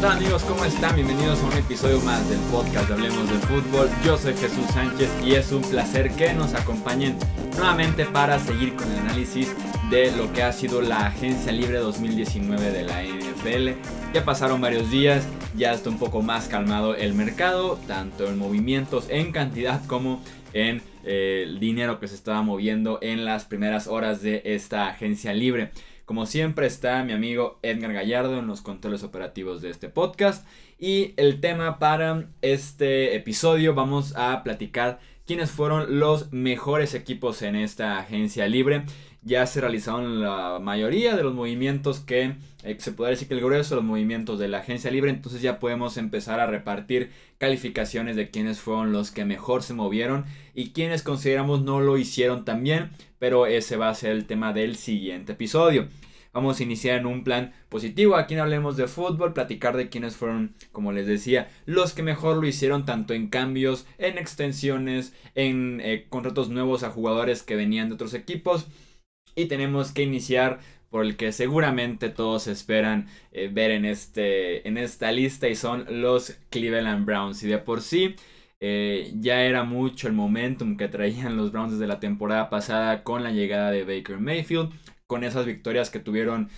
tal amigos? ¿Cómo están? Bienvenidos a un episodio más del podcast de Hablemos de Fútbol. Yo soy Jesús Sánchez y es un placer que nos acompañen nuevamente para seguir con el análisis de lo que ha sido la Agencia Libre 2019 de la NFL. Ya pasaron varios días, ya está un poco más calmado el mercado, tanto en movimientos, en cantidad como en el dinero que se estaba moviendo en las primeras horas de esta Agencia Libre. Como siempre está mi amigo Edgar Gallardo en los controles operativos de este podcast. Y el tema para este episodio, vamos a platicar quiénes fueron los mejores equipos en esta agencia libre. Ya se realizaron la mayoría de los movimientos que se puede decir que el grueso de los movimientos de la agencia libre. Entonces ya podemos empezar a repartir calificaciones de quiénes fueron los que mejor se movieron y quiénes consideramos no lo hicieron tan bien. Pero ese va a ser el tema del siguiente episodio. Vamos a iniciar en un plan positivo. Aquí en Hablemos de Fútbol, platicar de quiénes fueron, como les decía, los que mejor lo hicieron, tanto en cambios, en extensiones, en contratos nuevos a jugadores que venían de otros equipos. Y tenemos que iniciar por el que seguramente todos esperan ver en esta lista, y son los Cleveland Browns. Y de por sí ya era mucho el momentum que traían los Browns desde la temporada pasada con la llegada de Baker Mayfield, con esas victorias que tuvieron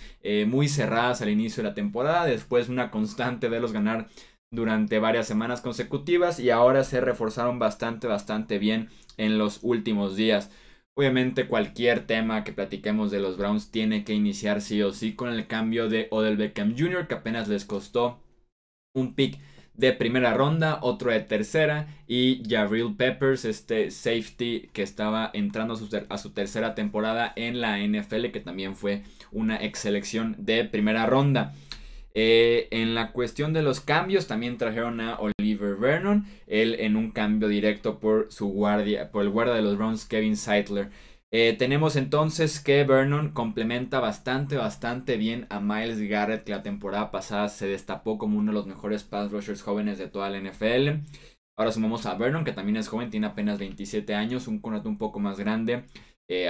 muy cerradas al inicio de la temporada, después una constante verlos ganar durante varias semanas consecutivas, y ahora se reforzaron bastante bien en los últimos días. Obviamente cualquier tema que platiquemos de los Browns tiene que iniciar sí o sí con el cambio de Odell Beckham Jr., que apenas les costó un pick de primera ronda, otro de tercera, y Jabril Peppers, este safety que estaba entrando a su tercera temporada en la NFL, que también fue una ex selección de primera ronda. En la cuestión de los cambios también trajeron a Oliver Vernon, él en un cambio directo por el guardia de los Browns, Kevin Zeitler. Tenemos entonces que Vernon complementa bastante bien a Myles Garrett, que la temporada pasada se destapó como uno de los mejores pass rushers jóvenes de toda la NFL. Ahora sumamos a Vernon, que también es joven, tiene apenas 27 años, un contrato un poco más grande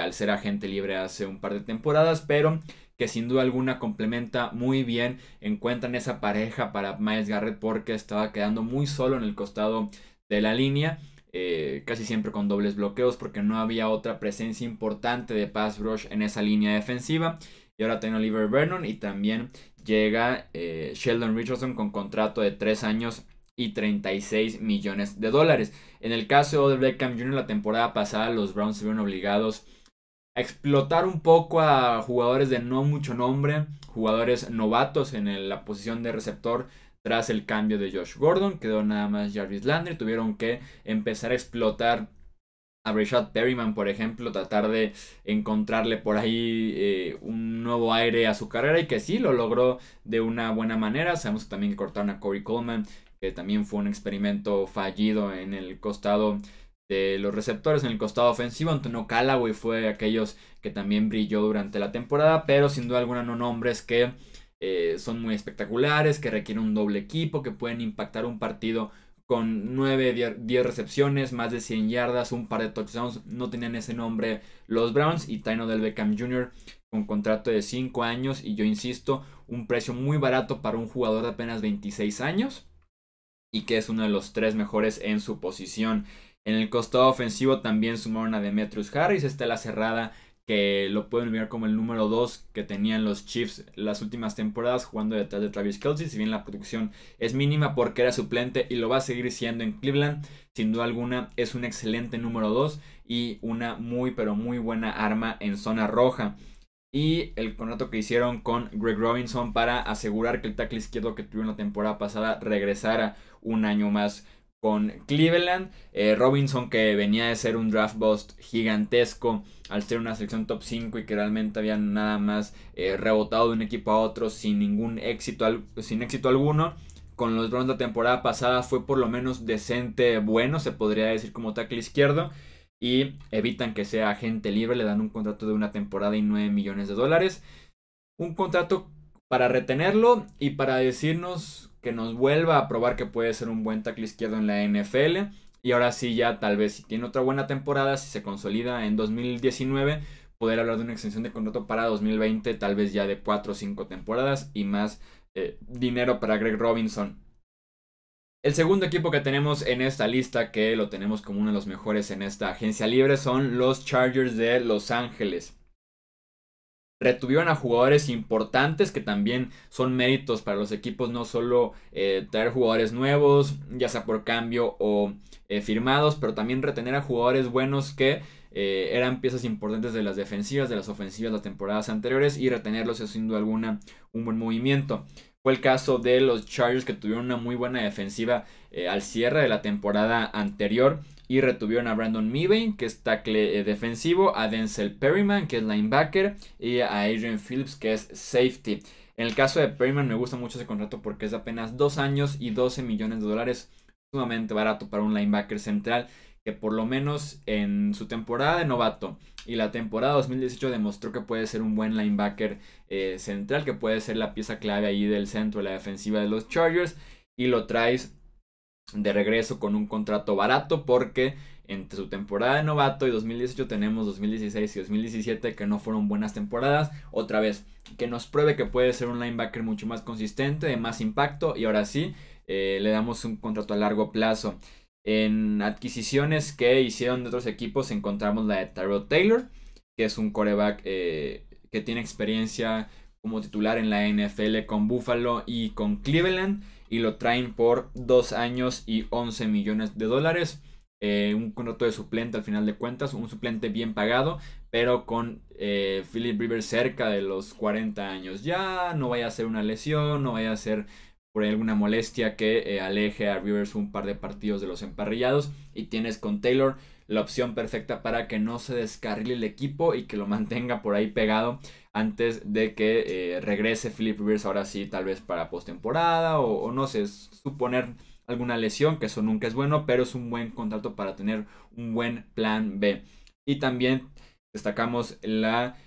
al ser agente libre hace un par de temporadas, pero que sin duda alguna complementa muy bien. Encuentran esa pareja para Myles Garrett porque estaba quedando muy solo en el costado de la línea. Casi siempre con dobles bloqueos porque no había otra presencia importante de pass rush en esa línea defensiva. Y ahora tiene Oliver Vernon, y también llega Sheldon Richardson con contrato de 3 años y $36 millones. En el caso de Odell Beckham Jr., la temporada pasada los Browns se vieron obligados a explotar un poco a jugadores de no mucho nombre, jugadores novatos en la posición de receptor. Tras el cambio de Josh Gordon, quedó nada más Jarvis Landry. Tuvieron que empezar a explotar a Rashad Perryman, por ejemplo, tratar de encontrarle por ahí un nuevo aire a su carrera, y que sí lo logró de una buena manera. Sabemos también que cortaron a Corey Coleman, que también fue un experimento fallido en el costado de los receptores, en el costado ofensivo. Antonio Callaway fue de aquellos que también brilló durante la temporada, pero sin duda alguna no nombres que son muy espectaculares, que requieren un doble equipo, que pueden impactar un partido con 9, 10 recepciones, más de 100 yardas, un par de touchdowns. No tenían ese nombre los Browns, y Tyne Odell Beckham Jr. con contrato de 5 años, y yo insisto, un precio muy barato para un jugador de apenas 26 años, y que es uno de los 3 mejores en su posición. En el costado ofensivo también sumaron a Demetrius Harris, la cerrada, que lo pueden ver como el número 2 que tenían los Chiefs las últimas temporadas, jugando detrás de Travis Kelce. Si bien la producción es mínima porque era suplente y lo va a seguir siendo en Cleveland, sin duda alguna es un excelente número 2 y una muy buena arma en zona roja. Y el contrato que hicieron con Greg Robinson para asegurar que el tackle izquierdo que tuvieron la temporada pasada regresara un año más con Cleveland. Robinson, que venía de ser un draft bust gigantesco al ser una selección top 5 y que realmente habían nada más rebotado de un equipo a otro sin éxito alguno. Con los Browns la temporada pasada fue por lo menos decente, bueno, se podría decir, como tackle izquierdo, y evitan que sea agente libre. Le dan un contrato de una temporada y $9 millones. Un contrato para retenerlo y para decirnos que nos vuelva a probar que puede ser un buen tackle izquierdo en la NFL. Y ahora sí, ya tal vez si tiene otra buena temporada, si se consolida en 2019, poder hablar de una extensión de contrato para 2020, tal vez ya de 4 o 5 temporadas y más dinero para Greg Robinson. El segundo equipo que tenemos en esta lista, que lo tenemos como uno de los mejores en esta agencia libre, son los Chargers de Los Ángeles. Retuvieron a jugadores importantes, que también son méritos para los equipos, no solo traer jugadores nuevos, ya sea por cambio o firmados, pero también retener a jugadores buenos que eran piezas importantes de las defensivas, de las ofensivas de las temporadas anteriores, y retenerlos es sin duda alguna un buen movimiento. Fue el caso de los Chargers, que tuvieron una muy buena defensiva al cierre de la temporada anterior y retuvieron a Brandon Mebane, que es tackle defensivo, a Denzel Perryman, que es linebacker, y a Adrian Phillips, que es safety. En el caso de Perryman me gusta mucho ese contrato porque es de apenas 2 años y $12 millones, sumamente barato para un linebacker central, que por lo menos en su temporada de novato y la temporada 2018 demostró que puede ser un buen linebacker central, que puede ser la pieza clave ahí del centro de la defensiva de los Chargers, y lo traes de regreso con un contrato barato, porque entre su temporada de novato y 2018 tenemos 2016 y 2017 que no fueron buenas temporadas. Otra vez, que nos pruebe que puede ser un linebacker mucho más consistente, de más impacto, y ahora sí le damos un contrato a largo plazo. En adquisiciones que hicieron de otros equipos encontramos la de Tyrod Taylor, que es un quarterback que tiene experiencia como titular en la NFL con Buffalo y con Cleveland, y lo traen por 2 años y $11 millones. Un contrato de suplente al final de cuentas, un suplente bien pagado, pero con Philip Rivers cerca de los 40 años. Ya no vaya a ser una lesión, no vaya a ser por alguna molestia que aleje a Rivers un par de partidos de los emparrillados, y tienes con Taylor la opción perfecta para que no se descarrile el equipo y que lo mantenga por ahí pegado antes de que regrese Philip Rivers, ahora sí, tal vez para postemporada o no sé, suponer alguna lesión, que eso nunca es bueno, pero es un buen contrato para tener un buen plan B. Y también destacamos la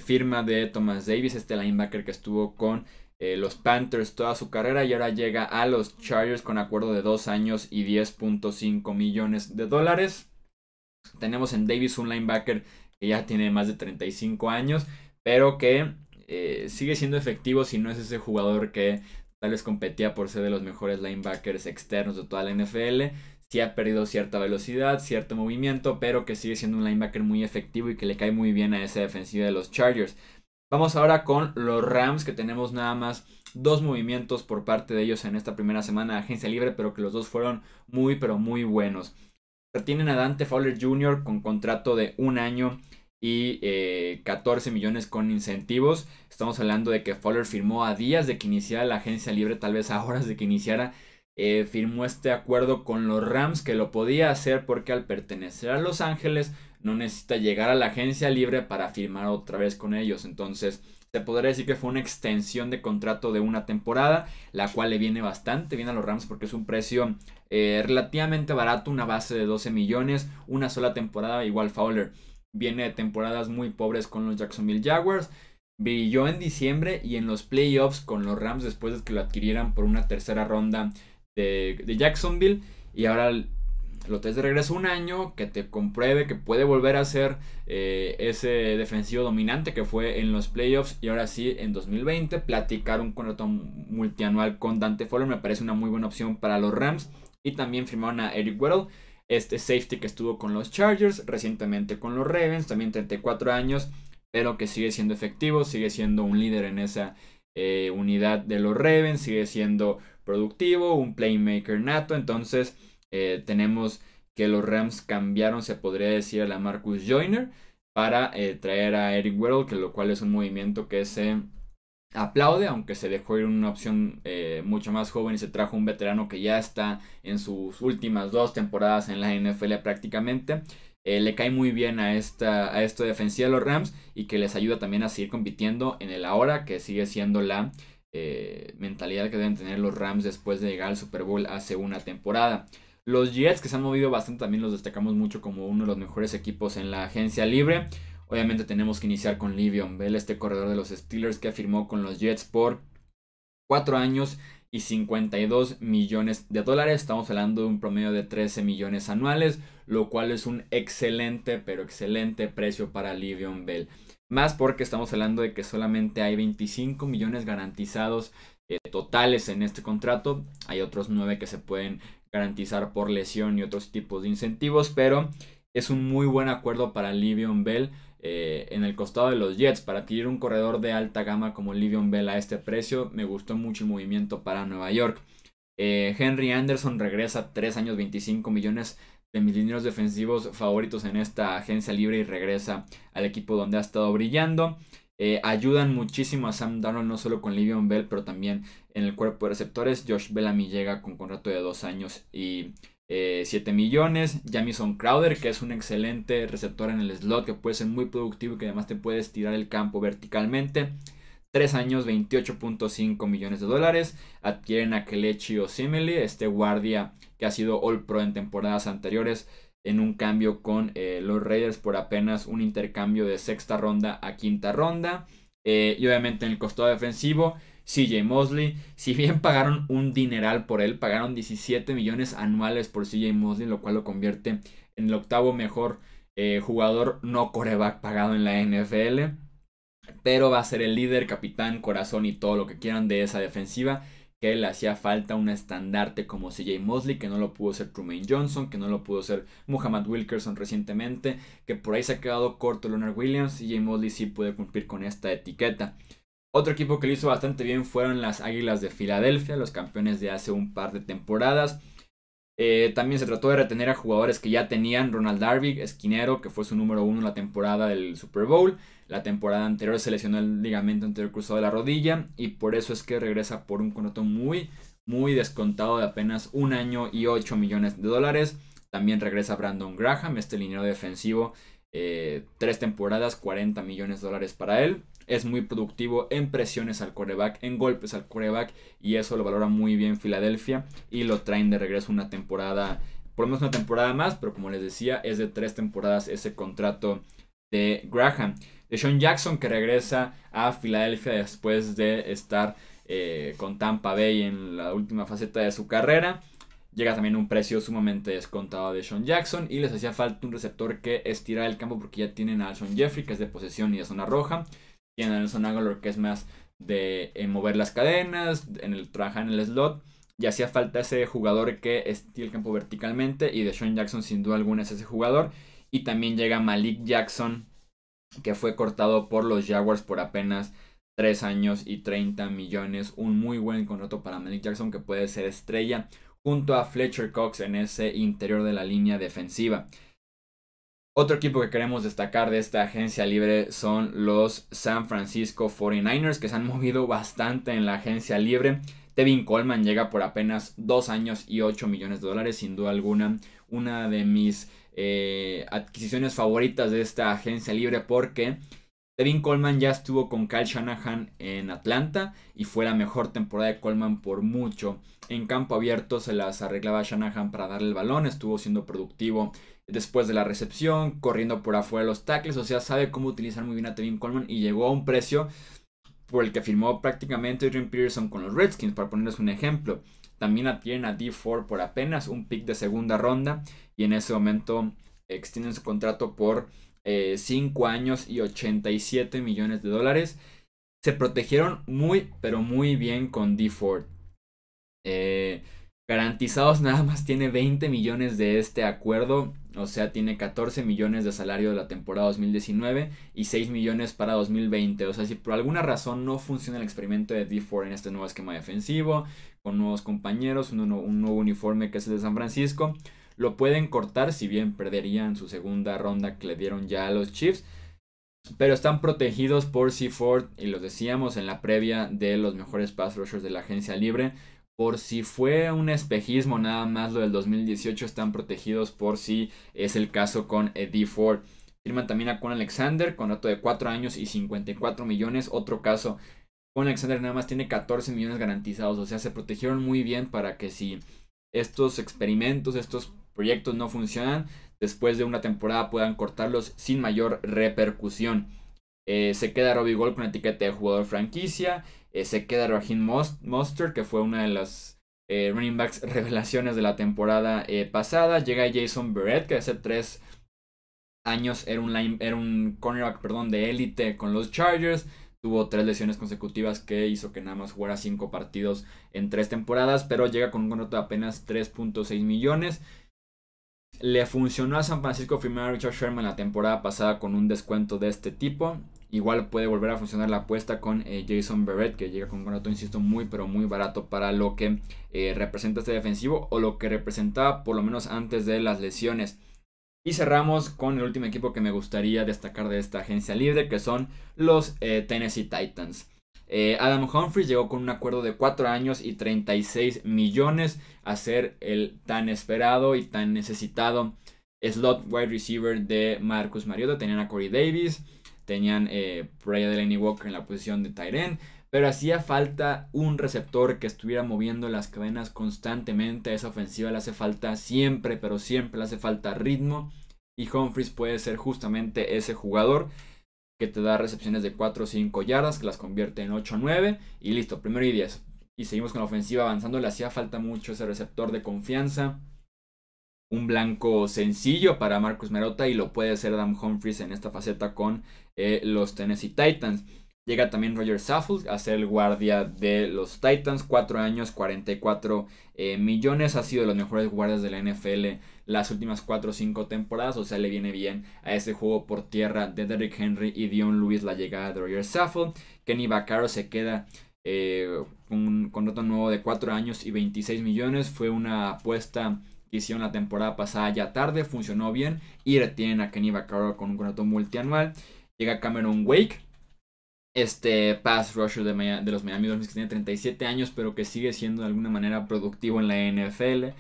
firma de Thomas Davis, este linebacker que estuvo con los Panthers toda su carrera y ahora llega a los Chargers con acuerdo de 2 años y $10.5 millones. Tenemos en Davis un linebacker que ya tiene más de 35 años, pero que sigue siendo efectivo, si no es ese jugador que tal vez competía por ser de los mejores linebackers externos de toda la NFL. Sí ha perdido cierta velocidad, cierto movimiento, pero que sigue siendo un linebacker muy efectivo y que le cae muy bien a esa defensiva de los Chargers. Vamos ahora con los Rams, que tenemos nada más 2 movimientos por parte de ellos en esta primera semana de agencia libre, pero que los dos fueron muy pero muy buenos. Retienen a Dante Fowler Jr. con contrato de 1 año y 14 millones con incentivos. Estamos hablando de que Fowler firmó a días de que iniciara la agencia libre, tal vez a horas de que iniciara. Firmó este acuerdo con los Rams, que lo podía hacer porque al pertenecer a Los Ángeles no necesita llegar a la agencia libre para firmar otra vez con ellos. Entonces se podría decir que fue una extensión de contrato de una temporada, la cual le viene bastante bien a los Rams porque es un precio relativamente barato, una base de 12 millones, una sola temporada. Igual Fowler viene de temporadas muy pobres con los Jacksonville Jaguars, brilló en diciembre y en los playoffs con los Rams después de que lo adquirieran por una tercera ronda de Jacksonville, y ahora lo traes de regreso 1 año, que te compruebe que puede volver a ser ese defensivo dominante que fue en los playoffs, y ahora sí en 2020 platicar un contrato multianual con Dante Fowler me parece una muy buena opción para los Rams. Y también firmaron a Eric Weddle, este safety que estuvo con los Chargers, recientemente con los Ravens, también 34 años, pero que sigue siendo efectivo, sigue siendo un líder en esa unidad de los Ravens, sigue siendo productivo, un playmaker nato. Entonces tenemos que los Rams cambiaron, se podría decir, a la Marcus Joyner para traer a Eric Weddle, que lo cual es un movimiento que se aplaude, aunque se dejó ir una opción mucho más joven y se trajo un veterano que ya está en sus últimas 2 temporadas en la NFL prácticamente. Le cae muy bien a esta defensiva de los Rams y que les ayuda también a seguir compitiendo en el ahora, que sigue siendo la mentalidad que deben tener los Rams después de llegar al Super Bowl hace una temporada. Los Jets, que se han movido bastante, también los destacamos mucho como uno de los mejores equipos en la agencia libre. Obviamente tenemos que iniciar con Le'Veon Bell, este corredor de los Steelers que firmó con los Jets por 4 años y $52 millones. Estamos hablando de un promedio de 13 millones anuales, lo cual es un excelente, pero excelente precio para Le'Veon Bell. Más porque estamos hablando de que solamente hay 25 millones garantizados totales en este contrato. Hay otros 9 que se pueden garantizar por lesión y otros tipos de incentivos, pero es un muy buen acuerdo para Le'Veon Bell en el costado de los Jets. Para adquirir un corredor de alta gama como Le'Veon Bell a este precio, me gustó mucho el movimiento para Nueva York. Henry Anderson regresa 3 años, 25 millones, de mis linieros defensivos favoritos en esta agencia libre, y regresa al equipo donde ha estado brillando. Ayudan muchísimo a Sam Darnold, no solo con Le'Veon Bell, pero también en el cuerpo de receptores. Josh Bellamy llega con contrato de 2 años y 7 millones. Jamison Crowder, que es un excelente receptor en el slot, que puede ser muy productivo y que además te puede estirar el campo verticalmente. 3 años, 28.5 millones de dólares. Adquieren a Kelechi Osemele, este guardia que ha sido All Pro en temporadas anteriores, en un cambio con los Raiders por apenas un intercambio de 6ª ronda a 5ª ronda. Y obviamente en el costado defensivo, CJ Mosley. Si bien pagaron un dineral por él, pagaron 17 millones anuales por CJ Mosley, lo cual lo convierte en el 8º mejor jugador no quarterback pagado en la NFL. Pero va a ser el líder, capitán, corazón y todo lo que quieran de esa defensiva, que le hacía falta un estandarte como CJ Mosley, que no lo pudo ser Trumaine Johnson, que no lo pudo ser Muhammad Wilkerson recientemente, que por ahí se ha quedado corto Leonard Williams. CJ Mosley sí puede cumplir con esta etiqueta. Otro equipo que lo hizo bastante bien fueron las Águilas de Filadelfia, los campeones de hace un par de temporadas. También se trató de retener a jugadores que ya tenían. Ronald Darby, esquinero, que fue su número 1 en la temporada del Super Bowl. La temporada anterior se lesionó el ligamento anterior cruzado de la rodilla, y por eso es que regresa por un contrato muy descontado de apenas 1 año y 8 millones de dólares. También regresa Brandon Graham, este liniero defensivo, 3 temporadas, 40 millones de dólares para él. Es muy productivo en presiones al quarterback, en golpes al quarterback, y eso lo valora muy bien Filadelfia, y lo traen de regreso una temporada, por lo menos una temporada más, pero como les decía, es de 3 temporadas ese contrato de Graham. DeSean Jackson, que regresa a Filadelfia después de estar con Tampa Bay en la última faceta de su carrera. Llega también a un precio sumamente descontado de DeSean Jackson, y les hacía falta un receptor que estirara el campo, porque ya tienen a Alshon Jeffrey, que es de posesión y de zona roja. Tienen a Nelson Aguilar, que es más de mover las cadenas, trabajar en el slot. Y hacía falta ese jugador que estire el campo verticalmente, y DeSean Jackson sin duda alguna es ese jugador. Y también llega Malik Jackson, que fue cortado por los Jaguars por apenas 3 años y 30 millones. Un muy buen contrato para Malik Jackson, que puede ser estrella junto a Fletcher Cox en ese interior de la línea defensiva. Otro equipo que queremos destacar de esta agencia libre son los San Francisco 49ers, que se han movido bastante en la agencia libre. Tevin Coleman llega por apenas 2 años y 8 millones de dólares. Sin duda alguna, una de mis adquisiciones favoritas de esta agencia libre, porque Tevin Coleman ya estuvo con Kyle Shanahan en Atlanta y fue la mejor temporada de Coleman por mucho. En campo abierto se las arreglaba Shanahan para darle el balón, estuvo siendo productivo después de la recepción, corriendo por afuera de los tackles, o sea, sabe cómo utilizar muy bien a Tevin Coleman, y llegó a un precio por el que firmó prácticamente Adrian Peterson con los Redskins, para ponerles un ejemplo. También adquieren a Dee Ford por apenas un pick de 2ª ronda, y en ese momento extienden su contrato por 5 años y 87 millones de dólares. Se protegieron muy, pero muy bien con Dee Ford. Garantizados nada más tiene 20 millones de este acuerdo, o sea, tiene 14 millones de salario de la temporada 2019 y 6 millones para 2020. O sea, si por alguna razón no funciona el experimento de Dee Ford en este nuevo esquema defensivo, con nuevos compañeros, un nuevo uniforme que es el de San Francisco, lo pueden cortar, si bien perderían su 2ª ronda que le dieron ya a los Chiefs. Pero están protegidos por C. Ford, y los decíamos en la previa de los mejores pass rushers de la agencia libre. Por si fue un espejismo nada más lo del 2018, están protegidos por si es el caso con Dee Ford. Firman también a Con Alexander, contrato de 4 años y 54 millones. Otro caso, Con Alexander nada más tiene 14 millones garantizados. O sea, se protegieron muy bien para que si estos experimentos, estos proyectos no funcionan, después de una temporada puedan cortarlos sin mayor repercusión. Se queda Robbie Gould con etiqueta de jugador franquicia. Se queda Raheem Mostert, que fue una de las running backs revelaciones de la temporada pasada. Llega Jason Verrett, que hace 3 años era un cornerback, de élite con los Chargers. tuvo 3 lesiones consecutivas que hizo que nada más jugara 5 partidos en 3 temporadas, pero llega con un contrato de apenas 3.6 millones. Le funcionó a San Francisco firmar a Richard Sherman la temporada pasada con un descuento de este tipo. Igual puede volver a funcionar la apuesta con Jason Verrett, que llega con un contrato, insisto, muy pero muy barato para lo que representa este defensivo, o lo que representaba por lo menos antes de las lesiones. Y cerramos con el último equipo que me gustaría destacar de esta agencia libre, que son los Tennessee Titans. Adam Humphries llegó con un acuerdo de 4 años y 36 millones a ser el tan esperado y tan necesitado slot wide receiver de Marcus Mariota. Tenían a Corey Davis, tenían por ahí a Delaney Walker en la posición de tight end, pero hacía falta un receptor que estuviera moviendo las cadenas constantemente. A esa ofensiva le hace falta siempre, pero siempre le hace falta ritmo, y Humphries puede ser justamente ese jugador que te da recepciones de 4 o 5 yardas, que las convierte en 8 o 9, y listo, 1º y 10. Y seguimos con la ofensiva avanzando. Le hacía falta mucho ese receptor de confianza, un blanco sencillo para Marcus Mariota, y lo puede ser Adam Humphries en esta faceta con los Tennessee Titans. Llega también Roger Saffold a ser el guardia de los Titans, 4 años, 44 millones. Ha sido de los mejores guardias de la NFL las últimas 4 o 5 temporadas. O sea, le viene bien a ese juego por tierra de Derrick Henry y Dion Lewis la llegada de Roger Saffold. Kenny Vaccaro se queda con un contrato nuevo de 4 años y 26 millones. Fue una apuesta que hicieron la temporada pasada ya tarde, funcionó bien, y retienen a Kenny Vaccaro con un contrato multianual. Llega Cameron Wake, este pass rusher de los Miami Dolphins, que tiene 37 años, pero que sigue siendo de alguna manera productivo en la NFL.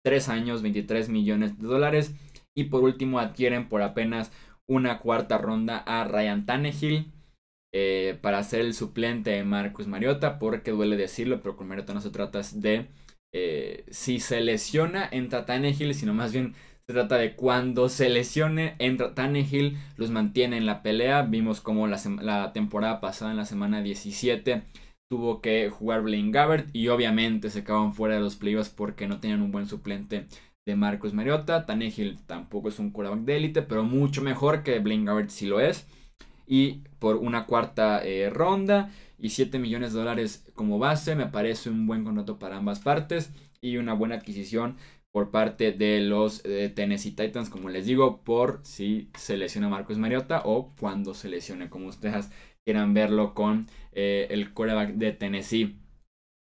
3 años, 23 millones de dólares. Y por último adquieren por apenas una 4ª ronda a Ryan Tannehill para ser el suplente de Marcus Mariota, porque duele decirlo, pero con Mariota no se trata de si se lesiona entra Tannehill, sino más bien se trata de cuando se lesione entra Tannehill, los mantiene en la pelea. Vimos como la temporada pasada, en la semana 17, tuvo que jugar Blaine Gabbert, y obviamente se acaban fuera de los playoffs porque no tenían un buen suplente de Marcus Mariota. Tannehill tampoco es un quarterback de élite, pero mucho mejor que Blaine Gabbert si lo es. Y por una 4ª ronda y 7 millones de dólares como base, me parece un buen contrato para ambas partes y una buena adquisición por parte de los Tennessee Titans, como les digo, por si se lesiona Marcus Mariota o cuando se lesione, como ustedes quieran verlo, con el quarterback de Tennessee.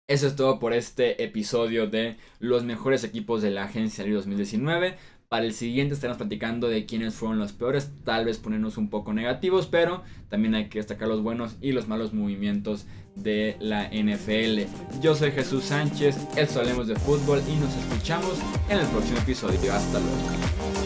Eso es todo por este episodio de los mejores equipos de la agencia libre 2019. Para el siguiente estaremos platicando de quiénes fueron los peores, tal vez ponernos un poco negativos, pero también hay que destacar los buenos y los malos movimientos de la NFL. Yo soy Jesús Sánchez, esto Hablemos de Fútbol, y nos escuchamos en el próximo episodio. Hasta luego.